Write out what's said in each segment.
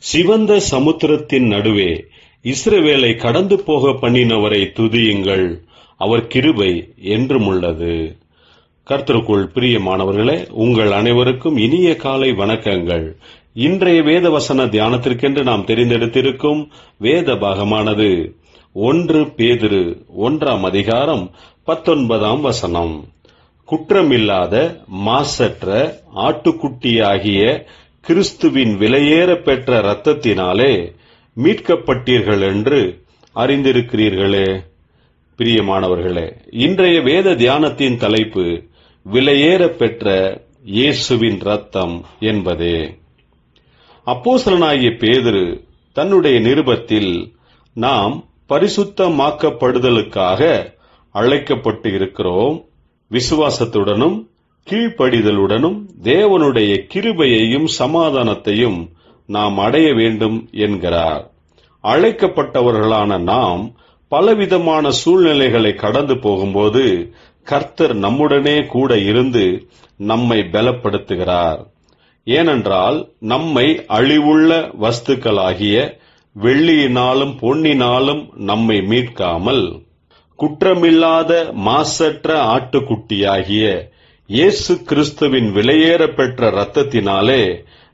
சிவந்த சமுத்திரத்தின் நடுவே இஸ்ரவேலை கடந்து போக பண்ணினவரை துதியுங்கள், அவர் கிருபை என்றும் உள்ளது. கர்த்தருக்குள் பிரியமானவர்களே, உங்கள் அனைவருக்கும் இனிய காலை வணக்கங்கள். இன்றைய வேத வசன தியானத்திற்கென்று நாம் தெரிந்தெடுத்திருக்கும் வேத பாகமானது 1 பேதுரு 1ஆம் அதிகாரம் 19ஆம் வசனம். குற்றமில்லாத மாசற்ற ஆட்டுக்குட்டியாகிய கிறிஸ்துவின் விலையேற பெற்ற இரத்தத்தினாலே மீட்கப்பட்டீர்கள் என்று அறிந்திருக்கிறீர்களே. பிரியமானவர்களே, இன்றைய வேத தியானத்தின் தலைப்பு விலையேற பெற்ற இயேசுவின் இரத்தம் என்பதே. அப்போஸ்தலனாகிய பேதுரு தன்னுடைய நிருபத்தில் நாம் பரிசுத்தமாக்கப்படுதலுக்காக அழைக்கப்பட்டு இருக்கிறோம், விசுவாசத்துடனும் கீழ்ப்படிதலுடனும் தேவனுடைய கிருபையையும் சமாதானத்தையும் நாம் அடைய வேண்டும் என்கிறார். அழைக்கப்பட்டவர்களான நாம் பலவிதமான சூழ்நிலைகளை கடந்து போகும்போது கர்த்தர் நம்முடனே கூட இருந்து நம்மை பலப்படுத்துகிறார். ஏனென்றால் நம்மை அழிவுள்ள வஸ்துக்களாகிய வெள்ளியினாலும் பொன்னினாலும் நம்மை மீட்காமல் குற்றமில்லாத மாசற்ற ஆட்டுக்குட்டியாகிய இயேசு கிறிஸ்துவின் விலையேற பெற்ற இரத்தத்தினாலே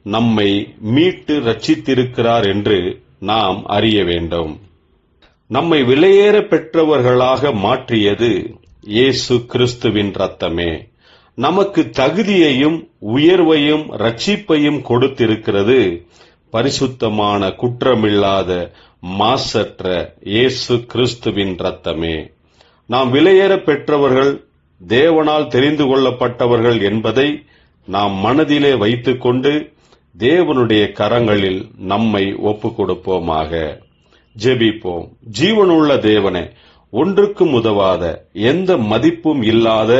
நம்மை மீட்டு ரட்சித்திருக்கிறார் என்று நாம் அறிய வேண்டும். நம்மை விலையேற பெற்றவர்களாக மாற்றியது இயேசு கிறிஸ்துவின் இரத்தமே. நமக்கு தகுதியையும் உயர்வையும் ரட்சிப்பையும் கொடுத்திருக்கிறது பரிசுத்தமான குற்றமில்லாத மாசற்ற இயேசு கிறிஸ்துவின் இரத்தமே. நாம் விலையேற பெற்றவர்கள், தேவனால் தெரிந்து கொள்ளப்பட்டவர்கள் என்பதை நாம் மனதிலே வைத்துக்கொண்டு தேவனுடைய கரங்களில் நம்மை ஒப்புக் கொடுப்போமாக. ஜெபிப்போம். ஜீவனுள்ள தேவனே, ஒன்றுக்கும் உதவாத, எந்த மதிப்பும் இல்லாத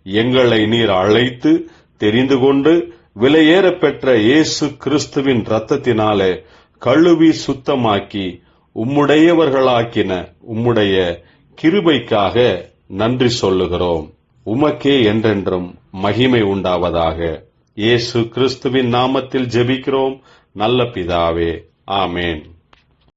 எங்களை நீர் அழைத்து தெரிந்து கொண்டு விலையேற பெற்ற இயேசு கிறிஸ்துவின் இரத்தத்தினாலே கழுவி சுத்தமாக்கி உம்முடையவர்களாக்கின உம்முடைய கிருபைக்காக நன்றி சொல்லுகிறோம். உமக்கே என்றென்றும் மகிமை உண்டாவதாக. இயேசு கிறிஸ்துவின் நாமத்தில் ஜெபிக்கிறோம் நல்ல பிதாவே, ஆமேன்.